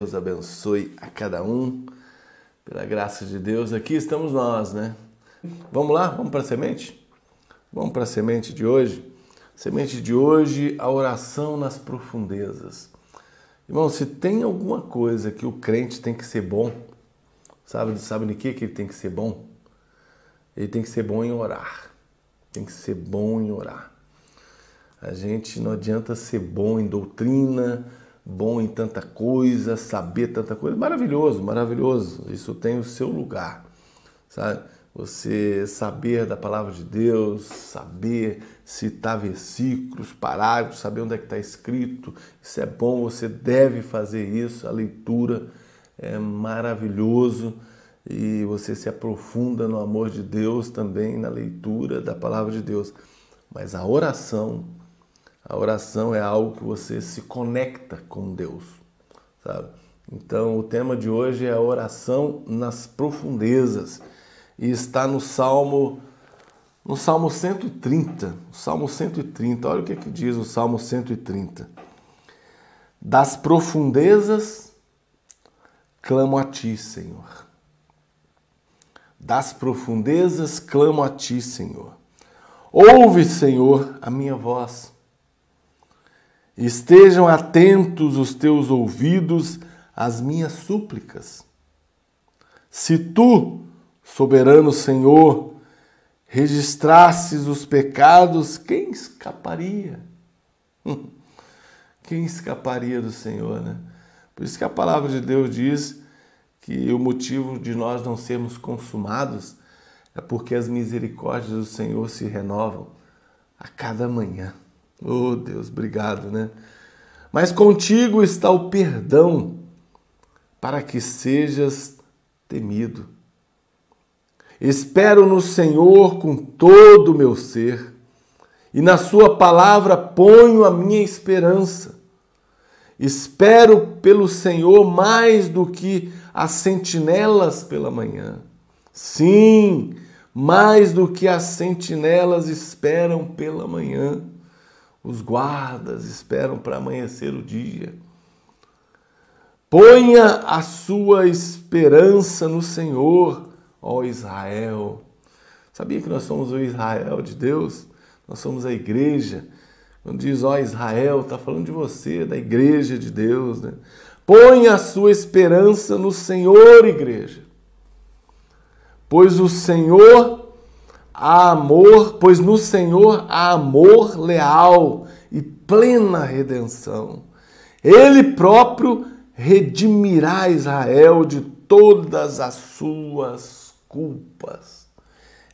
Deus abençoe a cada um, pela graça de Deus. Aqui estamos nós, né? Vamos lá? Vamos para a semente? Vamos para a semente de hoje? Semente de hoje, a oração nas profundezas. Irmão, se tem alguma coisa que o crente tem que ser bom, sabe de que ele tem que ser bom? Ele tem que ser bom em orar. Tem que ser bom em orar. A gente não adianta ser bom em doutrina, bom em tanta coisa, saber tanta coisa. Maravilhoso, maravilhoso. Isso tem o seu lugar, sabe? Você saber da palavra de Deus, saber citar versículos, parágrafos, saber onde é que está escrito. Isso é bom, você deve fazer isso. A leitura é maravilhoso e você se aprofunda no amor de Deus também na leitura da palavra de Deus. Mas a oração é algo que você se conecta com Deus, sabe? Então, o tema de hoje é a oração nas profundezas. E está no Salmo 130. O Salmo 130, olha o que diz o Salmo 130. Das profundezas clamo a ti, Senhor. Das profundezas clamo a ti, Senhor. Ouve, Senhor, a minha voz. Estejam atentos os teus ouvidos às minhas súplicas. Se tu, soberano Senhor, registrasses os pecados, quem escaparia? Quem escaparia do Senhor, né? Por isso que a palavra de Deus diz que o motivo de nós não sermos consumados é porque as misericórdias do Senhor se renovam a cada manhã. Oh, Deus, obrigado, né? Mas contigo está o perdão para que sejas temido. Espero no Senhor com todo o meu ser e na sua palavra ponho a minha esperança. Espero pelo Senhor mais do que as sentinelas pela manhã. Sim, mais do que as sentinelas esperam pela manhã. Os guardas esperam para amanhecer o dia. Ponha a sua esperança no Senhor, ó Israel. Sabia que nós somos o Israel de Deus? Nós somos a igreja. Quando diz, ó Israel, está falando de você, da igreja de Deus, né? Ponha a sua esperança no Senhor, igreja. Pois no Senhor há amor leal e plena redenção. Ele próprio redimirá Israel de todas as suas culpas.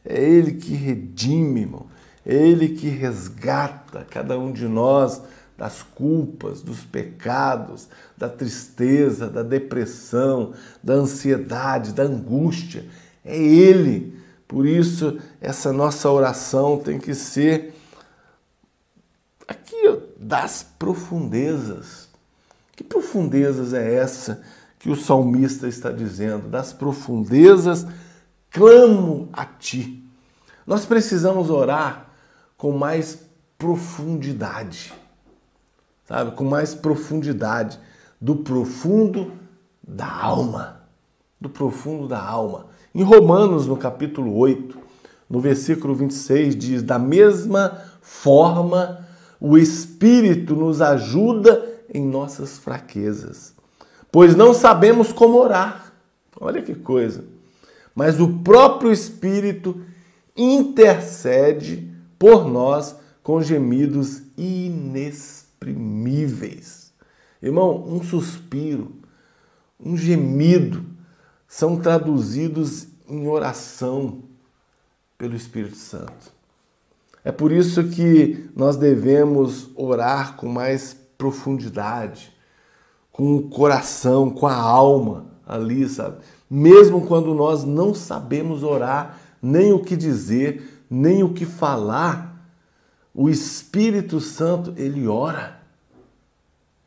É Ele que redime, irmão. É Ele que resgata cada um de nós das culpas, dos pecados, da tristeza, da depressão, da ansiedade, da angústia. É Ele. Por isso, essa nossa oração tem que ser aqui, das profundezas. Que profundezas é essa que o salmista está dizendo? Das profundezas clamo a ti. Nós precisamos orar com mais profundidade, sabe? Com mais profundidade, do profundo da alma. Do profundo da alma. Em Romanos, no capítulo 8, no versículo 26, diz: da mesma forma, o Espírito nos ajuda em nossas fraquezas, pois não sabemos como orar. Olha que coisa. Mas o próprio Espírito intercede por nós com gemidos inexprimíveis. Irmão, um suspiro, um gemido, são traduzidos em oração pelo Espírito Santo. É por isso que nós devemos orar com mais profundidade, com o coração, com a alma ali, sabe? Mesmo quando nós não sabemos orar, nem o que dizer, nem o que falar, o Espírito Santo, ele ora.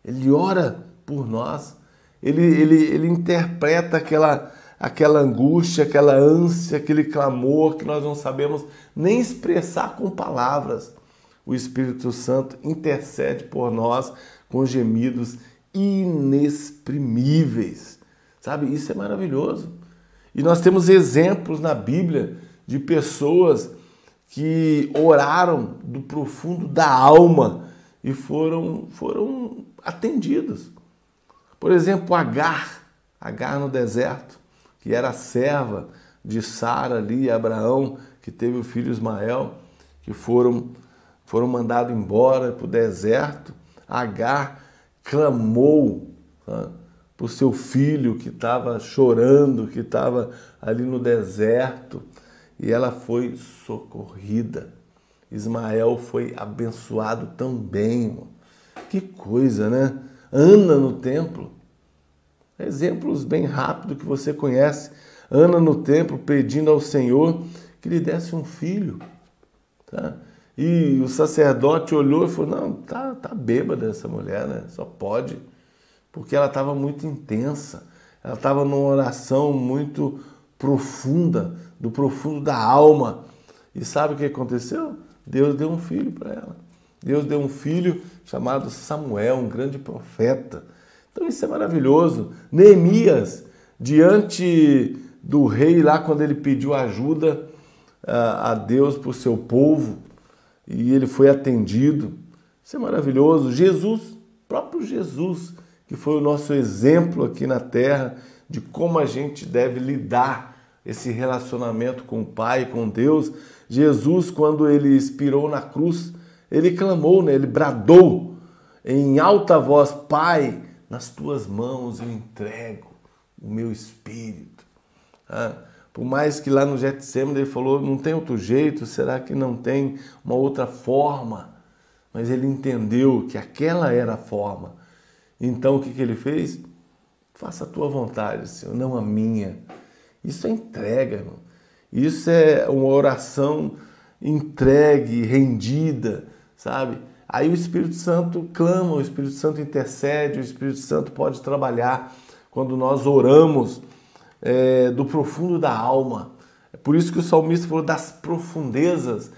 Ele ora por nós. Ele interpreta aquela angústia, aquela ânsia, aquele clamor que nós não sabemos nem expressar com palavras. O Espírito Santo intercede por nós com gemidos inexprimíveis. Sabe, isso é maravilhoso. E nós temos exemplos na Bíblia de pessoas que oraram do profundo da alma e foram atendidos. Por exemplo, Agar no deserto, que era a serva de Sara ali, e Abraão, que teve o filho Ismael, que foram mandados embora para o deserto. Agar clamou, tá, para o seu filho que estava chorando, que estava ali no deserto, e ela foi socorrida. Ismael foi abençoado também, irmão. Que coisa, né? Ana no templo. Exemplos bem rápidos que você conhece. Ana no templo pedindo ao Senhor que lhe desse um filho. Tá? E o sacerdote olhou e falou, não, tá bêbada essa mulher, né? Só pode. Porque ela estava muito intensa. Ela estava numa oração muito profunda, do profundo da alma. E sabe o que aconteceu? Deus deu um filho para ela. Deus deu um filho chamado Samuel, um grande profeta. Então isso é maravilhoso. Neemias, diante do rei lá, quando ele pediu ajuda a Deus para o seu povo, e ele foi atendido. Isso é maravilhoso. Jesus, próprio Jesus, que foi o nosso exemplo aqui na terra de como a gente deve lidar esse relacionamento com o Pai, com Deus. Jesus, quando ele expirou na cruz, ele clamou, né? Ele bradou em alta voz, Pai, nas tuas mãos eu entrego o meu espírito. Por mais que lá no Getsemane ele falou, não tem outro jeito, será que não tem uma outra forma? Mas ele entendeu que aquela era a forma. Então o que ele fez? Faça a tua vontade, Senhor, não a minha. Isso é entrega, irmão. Isso é uma oração entregue, rendida, sabe? Aí o Espírito Santo clama, o Espírito Santo intercede, o Espírito Santo pode trabalhar quando nós oramos do profundo da alma. É por isso que o salmista falou das profundezas,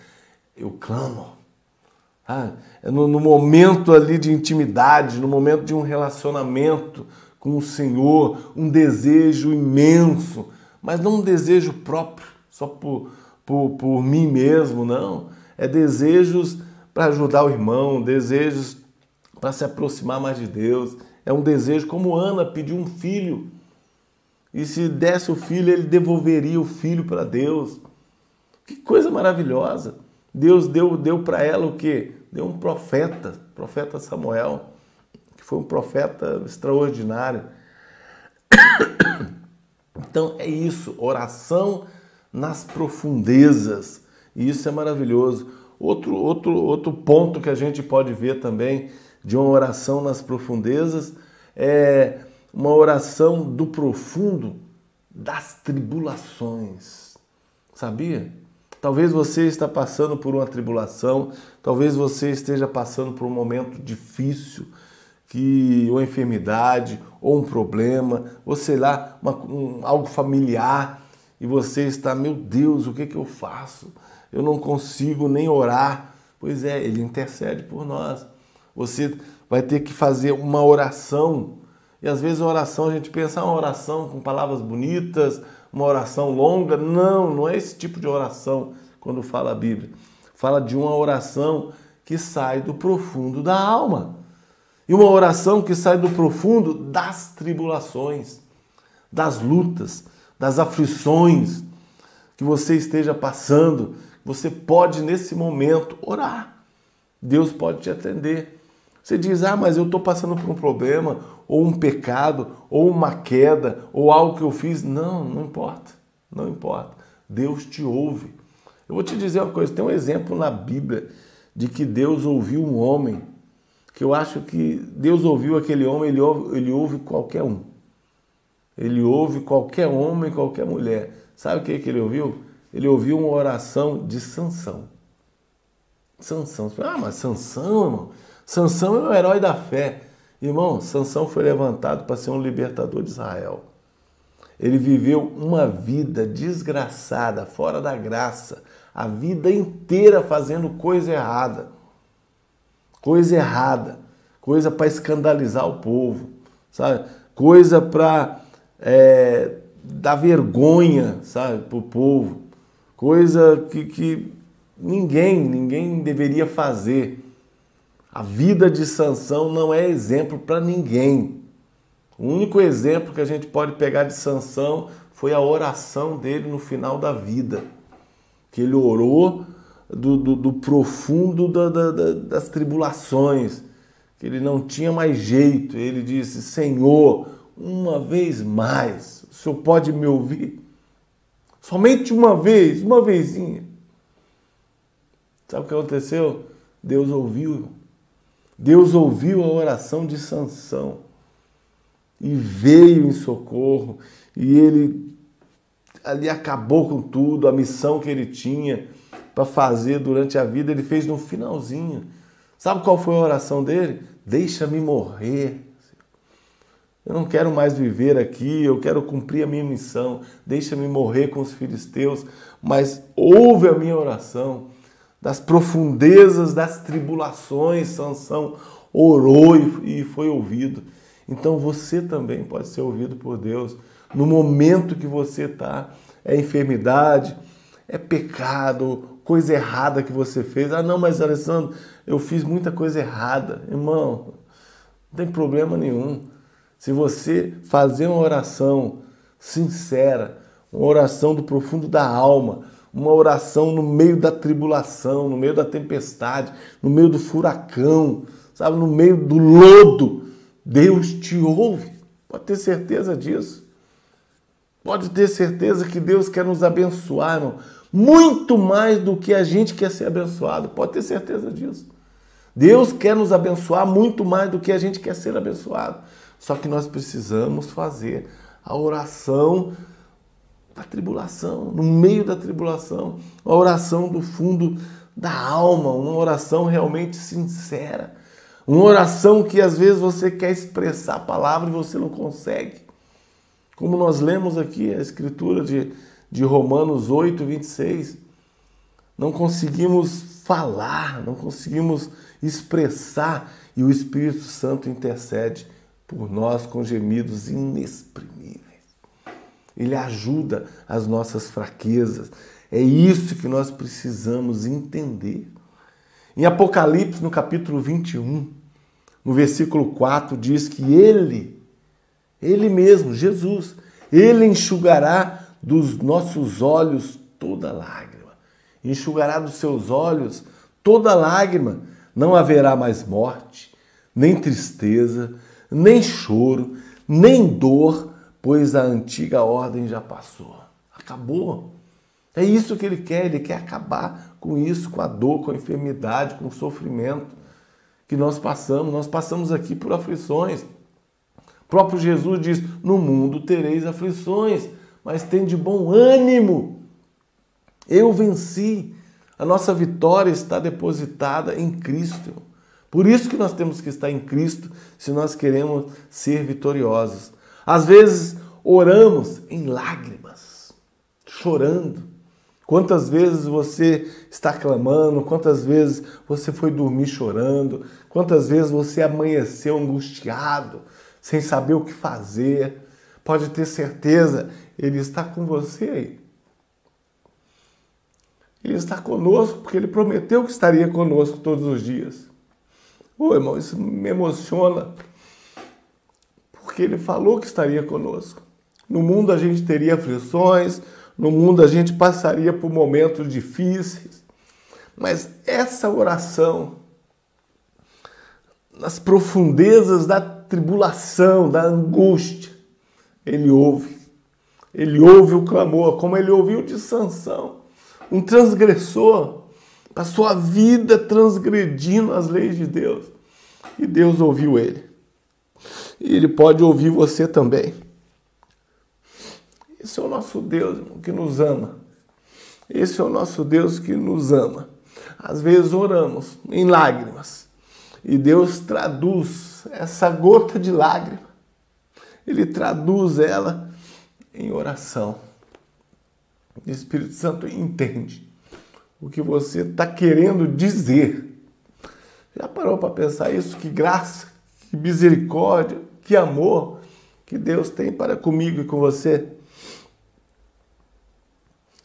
eu clamo. No momento ali de intimidade, no momento de um relacionamento com o Senhor, um desejo imenso, mas não um desejo próprio, só por mim mesmo, não. É desejos para ajudar o irmão, desejos para se aproximar mais de Deus. É um desejo como Ana pediu um filho. E se desse o filho, ele devolveria o filho para Deus. Que coisa maravilhosa. Deus deu para ela o quê? Deu um profeta Samuel, que foi um profeta extraordinário. Então é isso, oração nas profundezas. E isso é maravilhoso. Outro ponto que a gente pode ver também de uma oração nas profundezas é uma oração do profundo das tribulações. Sabia? Talvez você está passando por uma tribulação, talvez você esteja passando por um momento difícil, ou enfermidade, ou um problema, ou sei lá, algo familiar, e você está, meu Deus, o que eu faço? Eu não consigo nem orar. Pois é, ele intercede por nós. Você vai ter que fazer uma oração. E às vezes a oração, a gente pensa uma oração com palavras bonitas, uma oração longa. Não é esse tipo de oração quando fala a Bíblia. Fala de uma oração que sai do profundo da alma. E uma oração que sai do profundo das tribulações, das lutas, das aflições que você esteja passando. Você pode, nesse momento, orar. Deus pode te atender. Você diz, mas eu estou passando por um problema, ou um pecado, ou uma queda, ou algo que eu fiz. Não importa. Não importa. Deus te ouve. Eu vou te dizer uma coisa, tem um exemplo na Bíblia de que Deus ouviu um homem, que eu acho que Deus ouviu aquele homem, ele ouve qualquer um. Ele ouve qualquer homem, qualquer mulher. Sabe o que ele ouviu? Ele ouviu uma oração de Sansão. Sansão. Mas Sansão, irmão, Sansão é o herói da fé. Irmão, Sansão foi levantado para ser um libertador de Israel. Ele viveu uma vida desgraçada, fora da graça, a vida inteira fazendo coisa errada. Coisa coisa para escandalizar o povo, sabe? Coisa para dar vergonha, sabe, para o povo, coisa que ninguém deveria fazer. A vida de Sansão não é exemplo para ninguém. O único exemplo que a gente pode pegar de Sansão foi a oração dele no final da vida, que ele orou do profundo das tribulações, que ele não tinha mais jeito. Ele disse: Senhor, uma vez mais, o Senhor pode me ouvir? Somente uma vez, uma vezinha. Sabe o que aconteceu? Deus ouviu. Deus ouviu a oração de Sansão e veio em socorro, e ele ali acabou com tudo. A missão que ele tinha para fazer durante a vida, ele fez no finalzinho. Sabe qual foi a oração dele? Deixa-me morrer. Eu não quero mais viver aqui, eu quero cumprir a minha missão. Deixa-me morrer com os filisteus. Mas ouve a minha oração. Das profundezas das tribulações, Sansão orou e foi ouvido. Então você também pode ser ouvido por Deus no momento que você está. É enfermidade, é pecado, coisa errada que você fez. Ah, não, mas Alessandro, eu fiz muita coisa errada. Irmão, não tem problema nenhum. Se você fazer uma oração sincera, uma oração do profundo da alma, uma oração no meio da tribulação, no meio da tempestade, no meio do furacão, sabe, no meio do lodo, Deus te ouve. Pode ter certeza disso. Pode ter certeza que Deus quer nos abençoar, irmão, muito mais do que a gente quer ser abençoado. Pode ter certeza disso. Deus quer nos abençoar muito mais do que a gente quer ser abençoado. Só que nós precisamos fazer a oração da tribulação, no meio da tribulação, a oração do fundo da alma, uma oração realmente sincera, uma oração que às vezes você quer expressar a palavra e você não consegue. Como nós lemos aqui a escritura de Romanos 8, 26, não conseguimos falar, não conseguimos expressar, e o Espírito Santo intercede por nós com gemidos inexprimíveis. Ele ajuda as nossas fraquezas. É isso que nós precisamos entender. Em Apocalipse, no capítulo 21, no versículo 4, diz que Ele mesmo, Jesus, Ele enxugará dos nossos olhos toda lágrima. Enxugará dos seus olhos toda lágrima. Não haverá mais morte, nem tristeza, nem choro, nem dor, pois a antiga ordem já passou. Acabou. É isso que Ele quer acabar com isso, com a dor, com a enfermidade, com o sofrimento que nós passamos. Nós passamos aqui por aflições. O próprio Jesus diz: no mundo tereis aflições, mas tende bom ânimo. Eu venci. A nossa vitória está depositada em Cristo. Por isso que nós temos que estar em Cristo se nós queremos ser vitoriosos. Às vezes oramos em lágrimas, chorando. Quantas vezes você está clamando, quantas vezes você foi dormir chorando, quantas vezes você amanheceu angustiado, sem saber o que fazer. Pode ter certeza, Ele está com você aí. Ele está conosco porque Ele prometeu que estaria conosco todos os dias. Ô, irmão, isso me emociona, porque Ele falou que estaria conosco. No mundo a gente teria aflições, no mundo a gente passaria por momentos difíceis, mas essa oração, nas profundezas da tribulação, da angústia, Ele ouve o clamor, como Ele ouviu de Sansão, um transgressor, passou a vida transgredindo as leis de Deus, e Deus ouviu ele. E Ele pode ouvir você também. Esse é o nosso Deus que nos ama. Esse é o nosso Deus que nos ama. Às vezes oramos em lágrimas e Deus traduz essa gota de lágrima. Ele traduz ela em oração. O Espírito Santo entende o que você está querendo dizer. Já parou para pensar isso? Que graça que misericórdia, que amor que Deus tem para comigo e com você.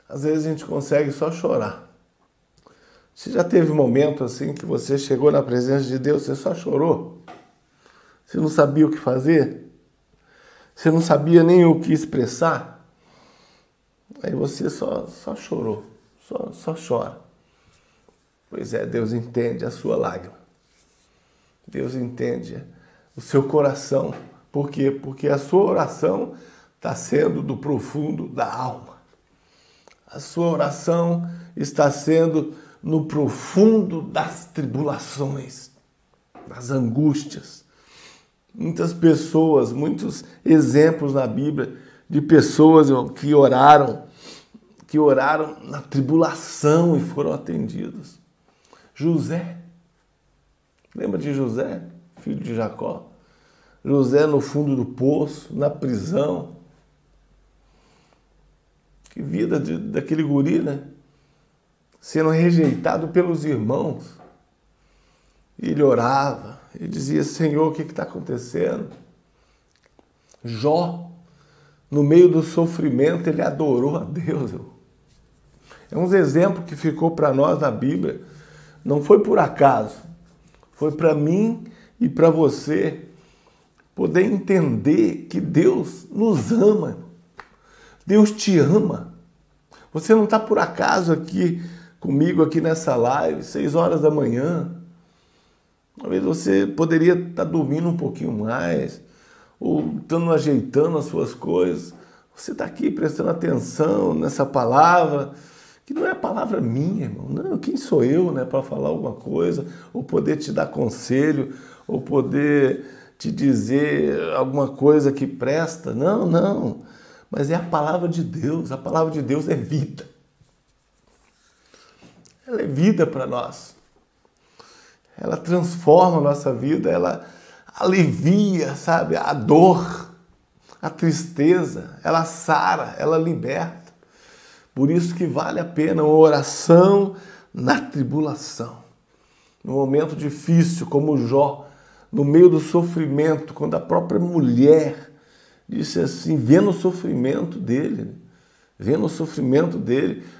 Às vezes a gente consegue só chorar. Você já teve um momento assim que você chegou na presença de Deus, você só chorou? Você não sabia o que fazer? Você não sabia nem o que expressar? Aí você só chorou, só chora. Pois é, Deus entende a sua lágrima. Deus entende o seu coração. Por quê? Porque a sua oração está sendo do profundo da alma. A sua oração está sendo no profundo das tribulações, das angústias. Muitas pessoas, muitos exemplos na Bíblia de pessoas que oraram na tribulação e foram atendidos. José, lembra de José, filho de Jacó? José no fundo do poço, na prisão. Que vida daquele guri, né? Sendo rejeitado pelos irmãos. E ele orava, ele dizia, Senhor, o que está acontecendo? Jó, no meio do sofrimento, ele adorou a Deus. É um exemplo que ficou para nós na Bíblia. Não foi por acaso, foi para mim e para você poder entender que Deus nos ama. Deus te ama. Você não está por acaso aqui comigo, aqui nessa live, 6 horas da manhã. Talvez você poderia estar dormindo um pouquinho mais, ou estando ajeitando as suas coisas. Você está aqui prestando atenção nessa palavra, que não é a palavra minha, irmão. Não, quem sou eu, né, para falar alguma coisa, ou poder te dar conselho, ou poder te dizer alguma coisa que presta. Não, não. Mas é a palavra de Deus. A palavra de Deus é vida. Ela é vida para nós. Ela transforma a nossa vida, ela alivia, sabe, a dor, a tristeza, ela sara, ela liberta. Por isso que vale a pena uma oração na tribulação. No momento difícil, como Jó, no meio do sofrimento, quando a própria mulher disse assim, vendo o sofrimento dele,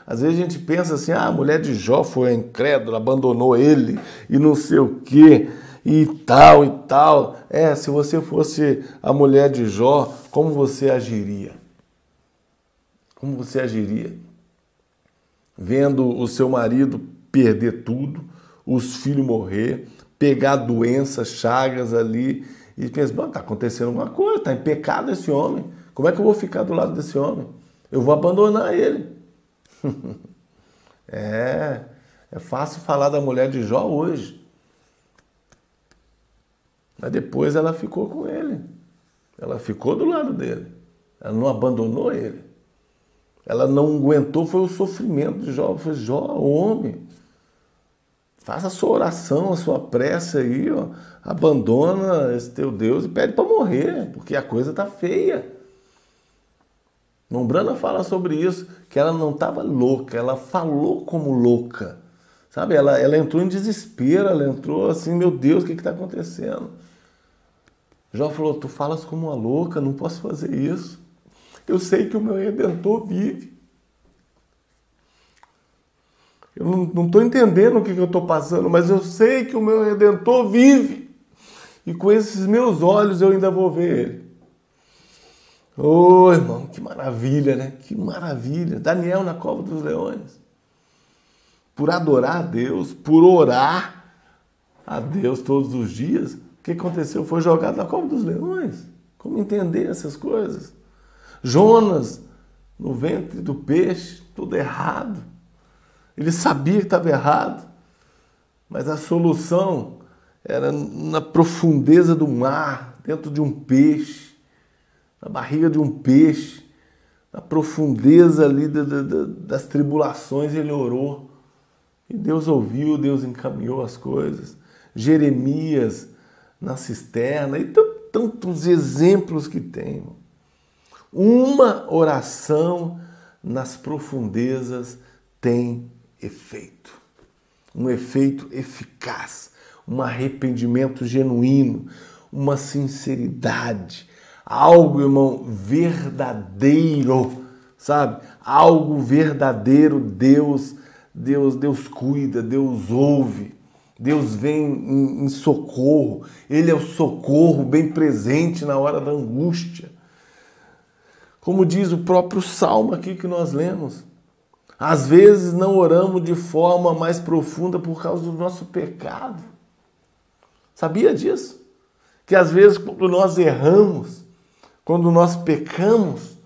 às vezes a gente pensa assim, a mulher de Jó foi incrédula, abandonou ele e não sei o quê, e tal e tal. Se você fosse a mulher de Jó, como você agiria? Como você agiria? Vendo o seu marido perder tudo, os filhos morrer, pegar doenças, chagas ali, e pensa, está acontecendo alguma coisa, está em pecado esse homem. Como é que eu vou ficar do lado desse homem? Eu vou abandonar ele. É fácil falar da mulher de Jó hoje. Mas depois ela ficou com ele. Ela ficou do lado dele. Ela não abandonou ele. Ela não aguentou, foi o sofrimento de Jó. Foi Jó, homem. Faça a sua oração, a sua prece aí, ó. Abandona esse teu Deus e pede para morrer, porque a coisa tá feia. Mombrana fala sobre isso, que ela não estava louca, ela falou como louca. Sabe, ela entrou em desespero, ela entrou assim, meu Deus, o que está acontecendo? Jó falou, tu falas como uma louca, não posso fazer isso. Eu sei que o meu Redentor vive. Eu não estou entendendo o que eu estou passando, mas eu sei que o meu Redentor vive. E com esses meus olhos eu ainda vou ver ele. Ô, irmão, que maravilha, né? Que maravilha. Daniel na cova dos leões. Por adorar a Deus, por orar a Deus todos os dias, o que aconteceu? Foi jogado na cova dos leões. Como entender essas coisas? Jonas, no ventre do peixe, tudo errado. Ele sabia que estava errado, mas a solução era na profundeza do mar, dentro de um peixe, na barriga de um peixe, na profundeza ali das tribulações, ele orou. E Deus ouviu, Deus encaminhou as coisas. Jeremias na cisterna, e tantos exemplos que tem. Uma oração nas profundezas tem efeito. Um efeito eficaz, um arrependimento genuíno, uma sinceridade, algo, irmão, verdadeiro, sabe? Algo verdadeiro, Deus cuida, Deus ouve, Deus vem em socorro, Ele é o socorro bem presente na hora da angústia. Como diz o próprio Salmo aqui que nós lemos, às vezes não oramos de forma mais profunda por causa do nosso pecado. Sabia disso? Que às vezes quando nós erramos, quando nós pecamos,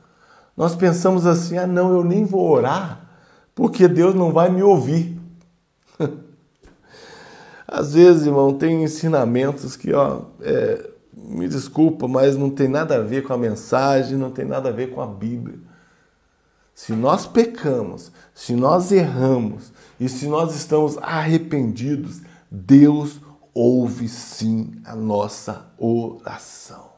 nós pensamos assim, não, eu nem vou orar, porque Deus não vai me ouvir. Às vezes, irmão, tem ensinamentos que, me desculpa, mas não tem nada a ver com a mensagem, não tem nada a ver com a Bíblia. Se nós pecamos, se nós erramos e se nós estamos arrependidos, Deus ouve sim a nossa oração.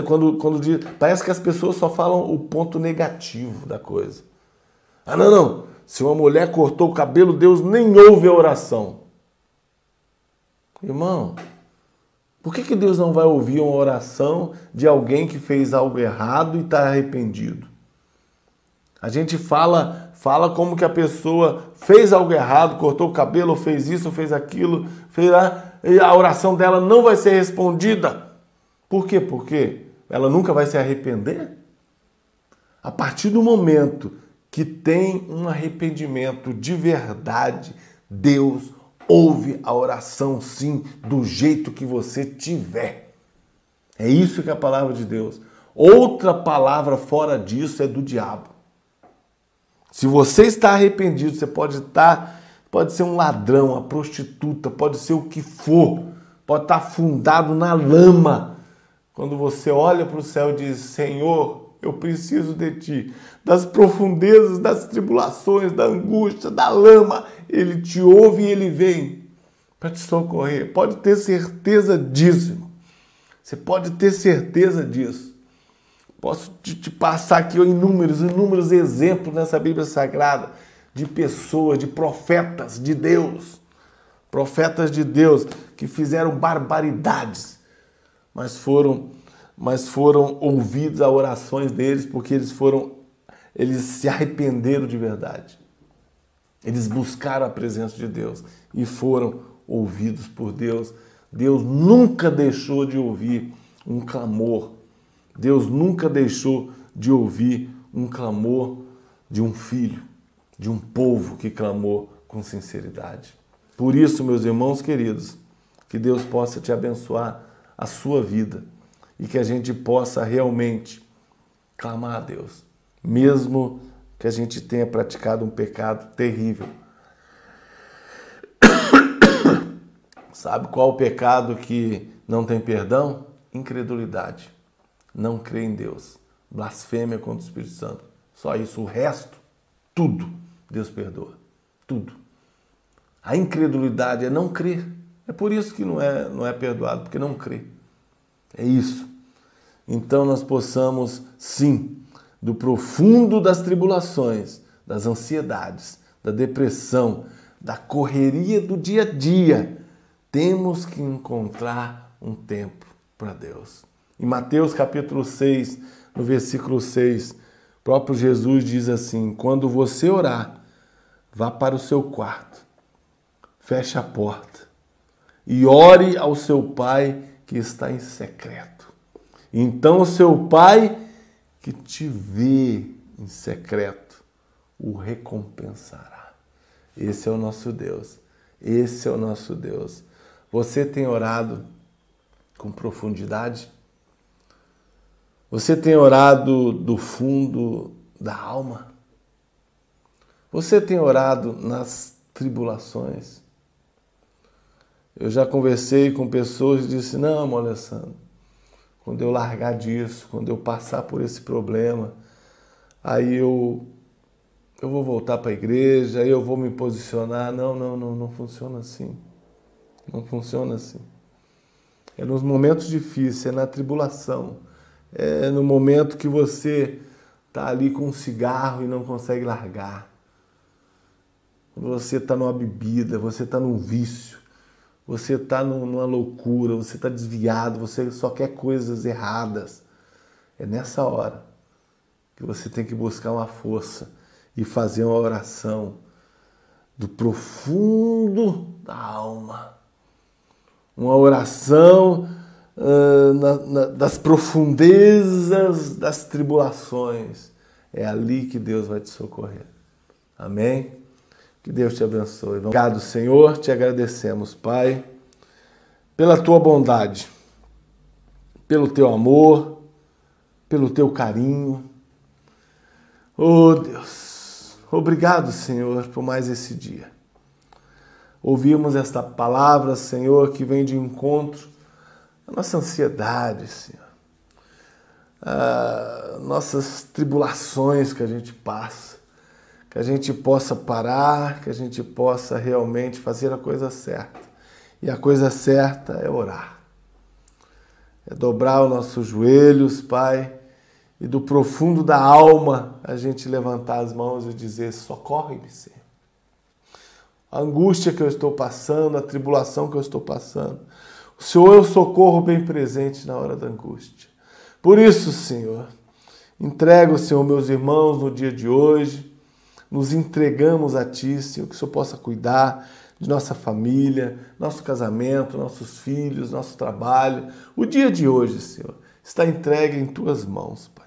Quando diz, parece que as pessoas só falam o ponto negativo da coisa. Não. Se uma mulher cortou o cabelo, Deus nem ouve a oração. Irmão, por que Deus não vai ouvir uma oração de alguém que fez algo errado e está arrependido? A gente fala como que a pessoa fez algo errado, cortou o cabelo, fez isso, fez aquilo, e a oração dela não vai ser respondida. Por quê? Porque ela nunca vai se arrepender? A partir do momento que tem um arrependimento de verdade, Deus ouve a oração sim, do jeito que você tiver. É isso que é a palavra de Deus. Outra palavra fora disso é do diabo. Se você está arrependido, você pode ser um ladrão, uma prostituta, pode ser o que for, pode estar afundado na lama. Quando você olha para o céu e diz, Senhor, eu preciso de Ti, das profundezas, das tribulações, da angústia, da lama, Ele te ouve e Ele vem para te socorrer. Pode ter certeza disso, irmão. Você pode ter certeza disso. Posso te passar aqui inúmeros exemplos nessa Bíblia Sagrada de pessoas, de profetas de Deus que fizeram barbaridades, mas foram ouvidas as orações deles porque eles se arrependeram de verdade. Eles buscaram a presença de Deus e foram ouvidos por Deus. Deus nunca deixou de ouvir um clamor. Deus nunca deixou de ouvir um clamor de um filho, de um povo que clamou com sinceridade. Por isso, meus irmãos queridos, que Deus possa te abençoar a sua vida e que a gente possa realmente clamar a Deus, mesmo que a gente tenha praticado um pecado terrível. Sabe qual o pecado que não tem perdão? Incredulidade. Não crer em Deus. Blasfêmia contra o Espírito Santo. Só isso. O resto, tudo, Deus perdoa. Tudo. A incredulidade é não crer. É por isso que não é perdoado, porque não crê. É isso. Então nós possamos, sim, do profundo das tribulações, das ansiedades, da depressão, da correria do dia a dia, temos que encontrar um tempo para Deus. Em Mateus capítulo 6, no versículo 6, o próprio Jesus diz assim, quando você orar, vá para o seu quarto, feche a porta e ore ao seu Pai que está em secreto. Então o seu Pai que te vê em secreto o recompensará. Esse é o nosso Deus. Esse é o nosso Deus. Você tem orado com profundidade? Você tem orado do fundo da alma? Você tem orado nas tribulações? Eu já conversei com pessoas e disse, não, irmão Alessandro, quando eu largar disso, quando eu passar por esse problema, aí eu vou voltar para a igreja, aí eu vou me posicionar. Não funciona assim. Não funciona assim. É nos momentos difíceis, é na tribulação, é no momento que você está ali com um cigarro e não consegue largar. Quando você está numa bebida, você está num vício, você está numa loucura, você está desviado, você só quer coisas erradas. É nessa hora que você tem que buscar uma força e fazer uma oração do profundo da alma. Uma oração das profundezas das tribulações. É ali que Deus vai te socorrer. Amém? Que Deus te abençoe. Obrigado, Senhor, te agradecemos, Pai, pela tua bondade, pelo teu amor, pelo teu carinho. Oh, Deus, obrigado, Senhor, por mais esse dia. Ouvimos esta palavra, Senhor, que vem de encontro à nossa ansiedade, Senhor, às nossas tribulações que a gente passa, que a gente possa parar, que a gente possa realmente fazer a coisa certa. E a coisa certa é orar, é dobrar os nossos joelhos, Pai, e do profundo da alma a gente levantar as mãos e dizer: socorre-me, Senhor. A angústia que eu estou passando, a tribulação que eu estou passando, o Senhor é o socorro bem presente na hora da angústia. Por isso, Senhor, entrego, Senhor, meus irmãos no dia de hoje, nos entregamos a Ti, Senhor, que o Senhor possa cuidar de nossa família, nosso casamento, nossos filhos, nosso trabalho. O dia de hoje, Senhor, está entregue em Tuas mãos, Pai.